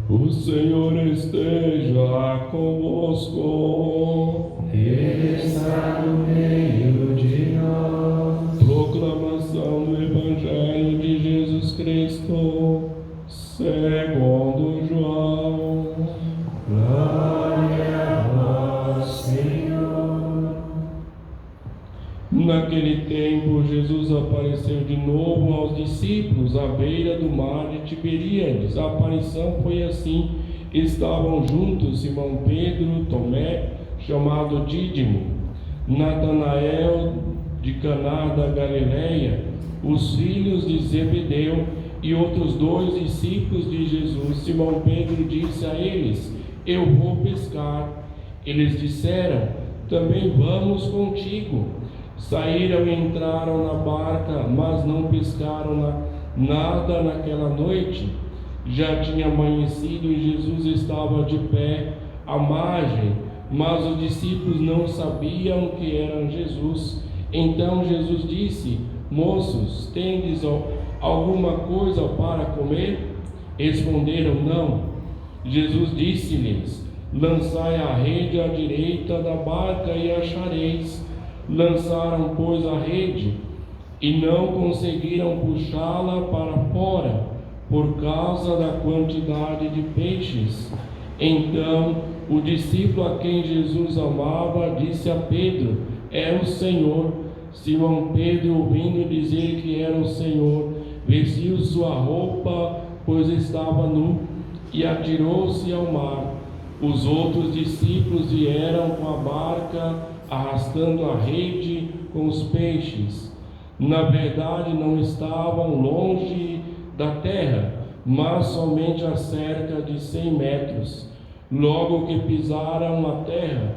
O Senhor esteja convosco. Ele está no meio de nós. Proclamação do Evangelho de Jesus Cristo, segundo João. Glória a vós, Senhor. Naquele tempo, Jesus apareceu de novo aos discípulos à beira do mar de Tiberíades. A aparição foi assim: estavam juntos Simão Pedro, Tomé, chamado Dídimo, Natanael de Caná da Galileia, os filhos de Zebedeu e outros 2 discípulos de Jesus. Simão Pedro disse a eles: eu vou pescar. Eles disseram: também vamos contigo. Saíram e entraram na barca, mas não pescaram nada naquela noite. Já tinha amanhecido e Jesus estava de pé à margem, mas os discípulos não sabiam que era Jesus. Então Jesus disse: moços, tendes alguma coisa para comer? Responderam: não. Jesus disse-lhes: lançai a rede à direita da barca e achareis. Lançaram, pois, a rede e não conseguiram puxá-la para fora por causa da quantidade de peixes. Então o discípulo a quem Jesus amava disse a Pedro: é o Senhor. Simão Pedro, ouvindo dizer que era o Senhor, vestiu sua roupa, pois estava nu, e atirou-se ao mar. Os outros discípulos vieram com a barca, arrastando a rede com os peixes. Na verdade, não estavam longe da terra, mas somente a cerca de 100 metros. Logo que pisaram a terra,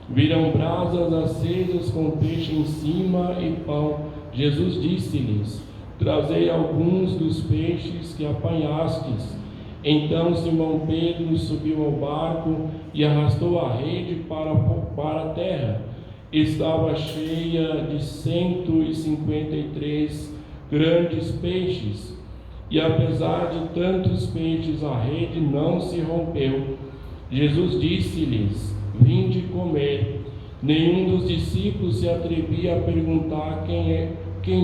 viram brasas acesas com peixe em cima e pão. Jesus disse-lhes: trazei alguns dos peixes que apanhastes. Então Simão Pedro subiu ao barco e arrastou a rede para a terra. Estava cheia de 153 grandes peixes, e apesar de tantos peixes, a rede não se rompeu. Jesus disse-lhes: vinde comer. Nenhum dos discípulos se atrevia a perguntar quem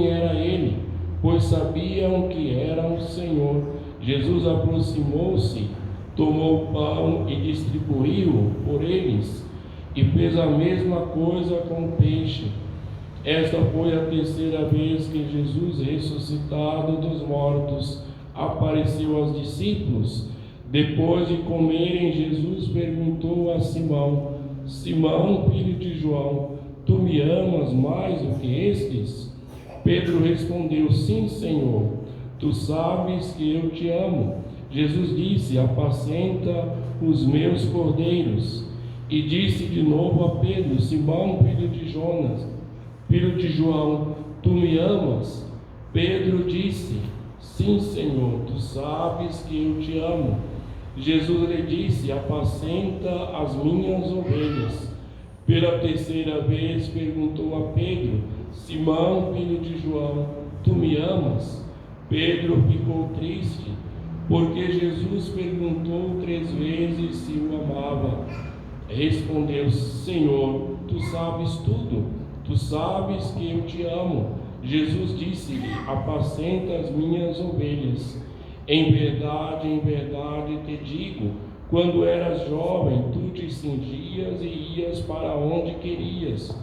era ele, pois sabiam que era o Senhor. Jesus aproximou-se, tomou o pão e distribuiu por eles, e fez a mesma coisa com o peixe. Esta foi a terceira vez que Jesus, ressuscitado dos mortos, apareceu aos discípulos. Depois de comerem, Jesus perguntou a Simão: Simão, filho de João, tu me amas mais do que estes? Pedro respondeu: sim, Senhor, tu sabes que eu te amo. Jesus disse: apacenta os meus cordeiros. E disse de novo a Pedro: Simão, filho de Jonas, filho de João, tu me amas? Pedro disse: sim, Senhor, tu sabes que eu te amo. Jesus lhe disse: apacenta as minhas ovelhas. Pela terceira vez perguntou a Pedro: Simão, filho de João, tu me amas? Pedro ficou triste, porque Jesus perguntou 3 vezes se o amava. Respondeu: Senhor, tu sabes tudo, tu sabes que eu te amo. Jesus disse-lhe: apacenta as minhas ovelhas. Em verdade te digo, quando eras jovem, tu te cingias e ias para onde querias.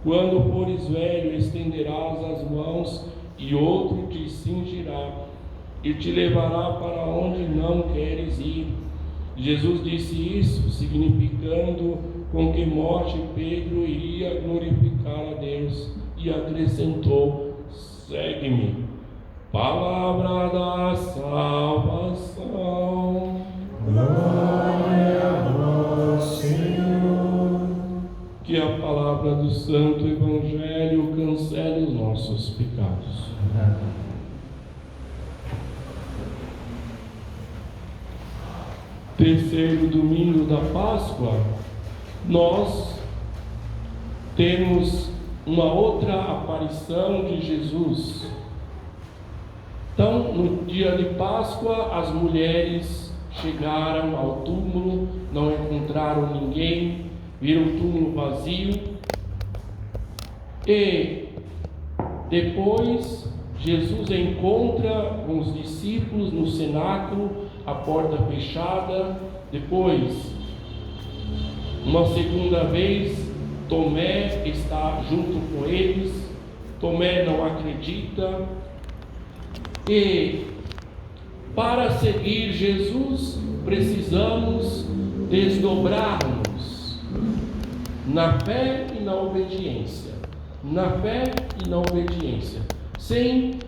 Quando fores velho, estenderás as mãos e outro te cingirá e te levará para onde não queres ir. Jesus disse isso, significando com que morte Pedro iria glorificar a Deus, e acrescentou: segue-me. Palavra da salvação. Glória a vós, Senhor. Que a palavra do Santo Evangelho cancele os nossos pecados. Terceiro domingo da Páscoa, nós temos uma outra aparição de Jesus. Então, no dia de Páscoa, as mulheres chegaram ao túmulo, não encontraram ninguém, viram o túmulo vazio. E depois Jesus encontra com os discípulos no cenáculo, a porta fechada. Depois, uma segunda vez, Tomé está junto com eles. Tomé não acredita. E para seguir Jesus, precisamos desdobrar-nos na fé e na obediência. Na fé e na obediência. Sem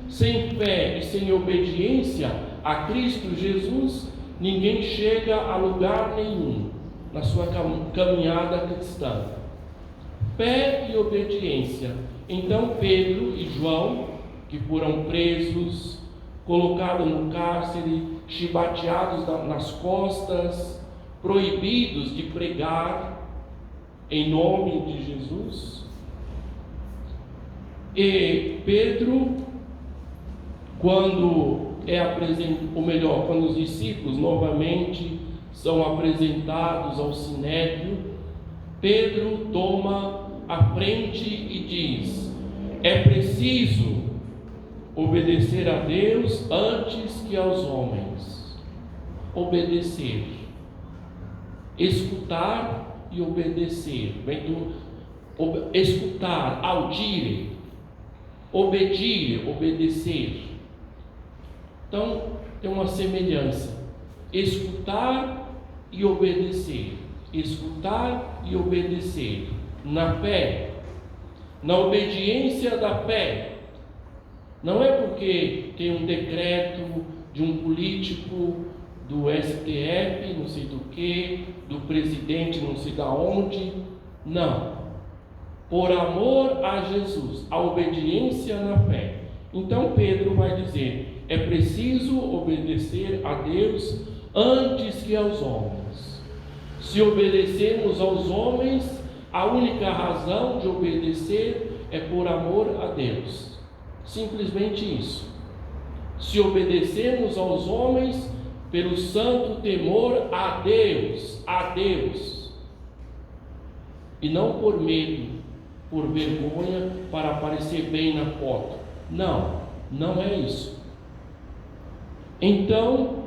fé e sem obediência a Cristo Jesus, ninguém chega a lugar nenhum na sua caminhada cristã. Fé e obediência. Então Pedro e João, que foram presos, colocados no cárcere, chibateados nas costas, proibidos de pregar em nome de Jesus. E Pedro, quando quando os discípulos novamente são apresentados ao sinédrio, Pedro toma a frente e diz: é preciso obedecer a Deus antes que aos homens. Obedecer, escutar e obedecer. Vem do escutar, audire, obedir, obedecer. Então tem uma semelhança: escutar e obedecer, escutar e obedecer na fé, na obediência da fé. Não é porque tem um decreto de um político do STF, não sei do que, do presidente não sei da onde. Não. Por amor a Jesus, a obediência na fé. Então Pedro vai dizer: é preciso obedecer a Deus antes que aos homens. Se obedecermos aos homens, a única razão de obedecer é por amor a Deus. Simplesmente isso. Se obedecermos aos homens pelo santo temor a Deus, e não por medo, por vergonha, para aparecer bem na foto. Não é isso. Então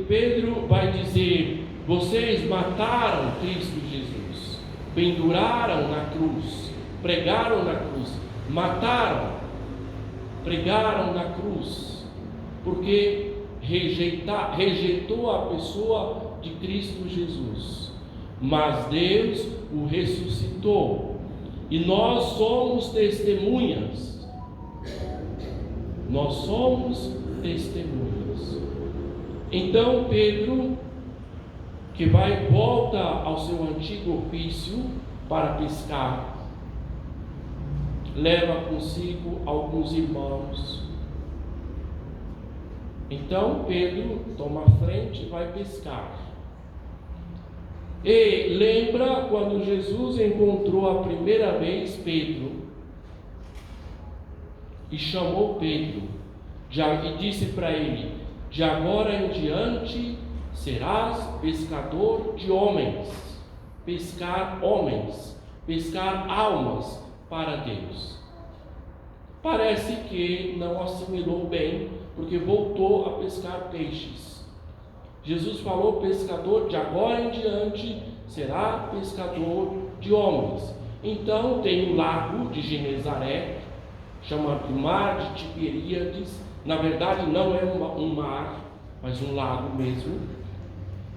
Pedro vai dizer: vocês mataram Cristo Jesus, penduraram na cruz, pregaram na cruz, mataram, pregaram na cruz, porque rejeitou a pessoa de Cristo Jesus. Mas Deus o ressuscitou, e nós somos testemunhas. Nós somos testemunhas. Então Pedro, que volta ao seu antigo ofício para pescar, leva consigo alguns irmãos. Então Pedro toma a frente e vai pescar. E lembra quando Jesus encontrou a primeira vez Pedro e chamou Pedro e disse para ele: de agora em diante serás pescador de homens. Pescar homens, pescar almas para Deus. Parece que não assimilou bem, porque voltou a pescar peixes. Jesus falou: pescador, de agora em diante será pescador de homens. Então tem o lago de Genezaré, chamado Mar de Tiberíades. Na verdade não é um mar, mas um lago mesmo,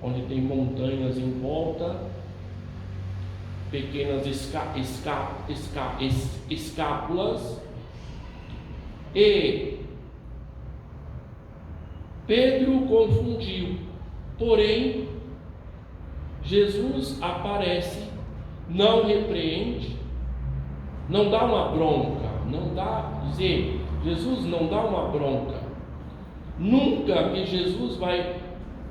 onde tem montanhas em volta, pequenas escápulas. E Pedro confundiu, porém Jesus aparece, não repreende, não dá uma bronca, Jesus não dá uma bronca. Nunca que Jesus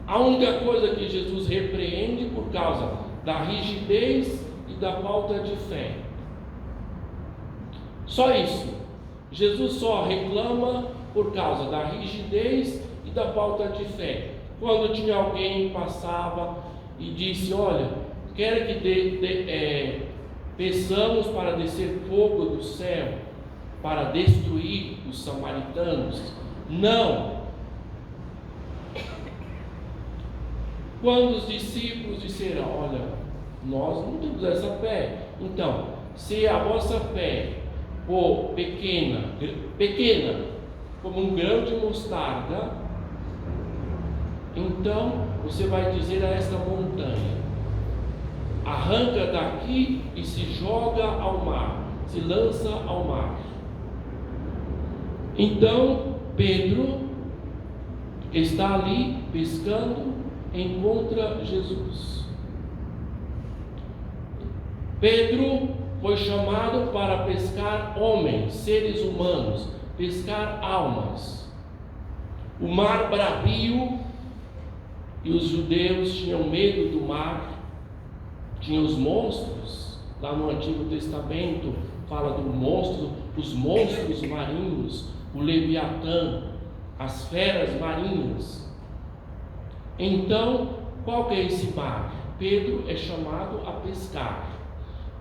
a única coisa que Jesus repreende por causa da rigidez e da falta de fé. Só isso. Jesus só reclama por causa da rigidez e da falta de fé. quando tinha alguém que passava e disse: olha, quero que peçamos para descer fogo do céu, para destruir os samaritanos? Não. Quando os discípulos disseram: olha, nós não temos essa fé. Então, se a vossa fé for pequena, como um grão de mostarda, então você vai dizer a esta montanha: arranca daqui e se joga ao mar, se lança ao mar. Então Pedro está ali pescando, encontra Jesus. Pedro foi chamado para pescar homens, seres humanos, pescar almas. O mar bravio, e os judeus tinham medo do mar. Tinha os monstros, lá no Antigo Testamento fala do monstro, os monstros marinhos, o Leviatã, as feras marinhas. Então, qual que é esse mar? Pedro é chamado a pescar,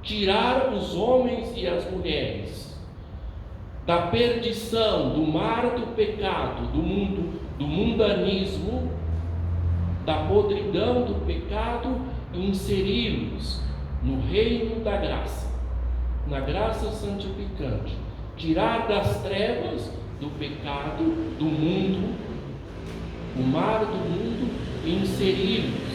tirar os homens e as mulheres da perdição, do mar do pecado, do mundanismo, da podridão do pecado, e inseri-los no reino da graça, na graça santificante, tirar das trevas, do pecado, do mundo, o mar do mundo, e inseri-los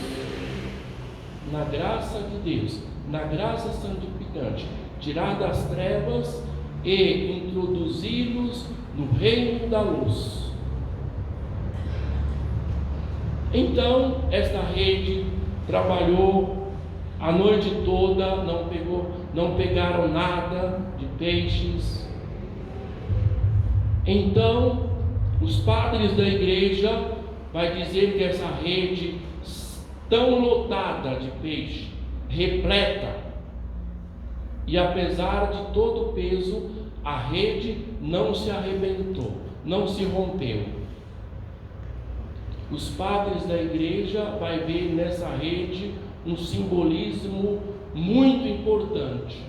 na graça de Deus, na graça santificante, tirar das trevas e introduzi-los no reino da luz. Então, esta rede trabalhou a noite toda, não pegaram nada de peixes. Então, os padres da igreja vai dizer que essa rede tão lotada de peixe, repleta, e apesar de todo o peso, a rede não se arrebentou, não se rompeu. Os padres da igreja vai ver nessa rede um simbolismo muito importante: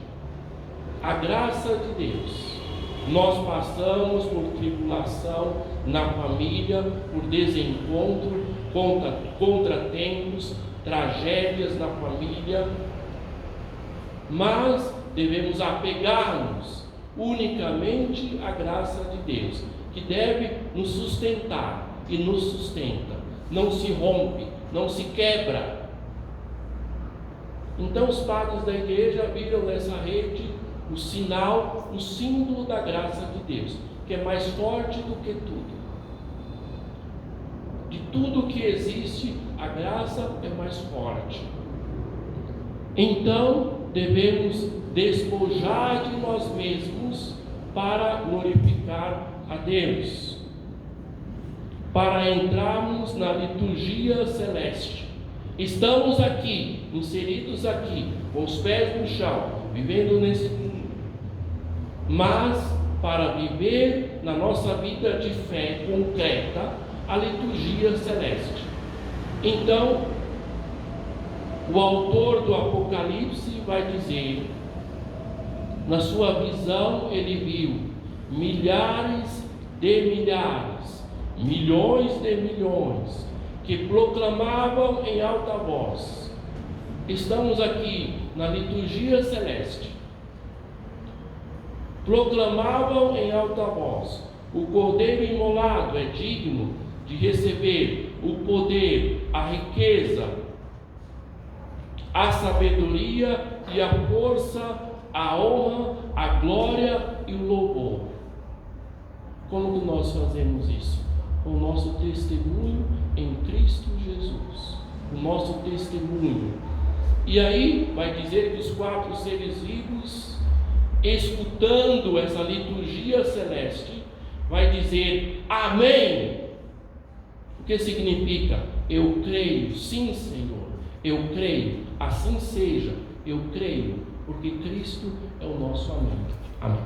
a graça de Deus. Nós passamos por tribulação na família, por desencontro, contratempos, tragédias na família, mas devemos apegar-nos unicamente à graça de Deus, que deve nos sustentar e nos sustenta, não se rompe, não se quebra. Então os padres da igreja viram nessa rede o sinal, o símbolo da graça de Deus, que é mais forte do que tudo. De tudo que existe, a graça é mais forte. Então devemos despojar de nós mesmos para glorificar a Deus, para entrarmos na liturgia celeste. Estamos aqui, inseridos aqui, com os pés no chão, vivendo nesse mundo, mas para viver na nossa vida de fé concreta a liturgia celeste. Então, o autor do Apocalipse vai dizer, na sua visão ele viu milhares de milhares, milhões de milhões, que proclamavam em alta voz. Estamos aqui na liturgia celeste. Proclamavam em alta voz: o Cordeiro imolado é digno de receber o poder, a riqueza, a sabedoria e a força, a honra, a glória e o louvor. Como que nós fazemos isso? Com o nosso testemunho em Cristo Jesus, o nosso testemunho. E aí vai dizer que os 4 seres vivos, escutando essa liturgia celeste, vai dizer amém. O que significa? Eu creio, sim, Senhor, eu creio, assim seja, eu creio, porque Cristo é o nosso amém. Amém.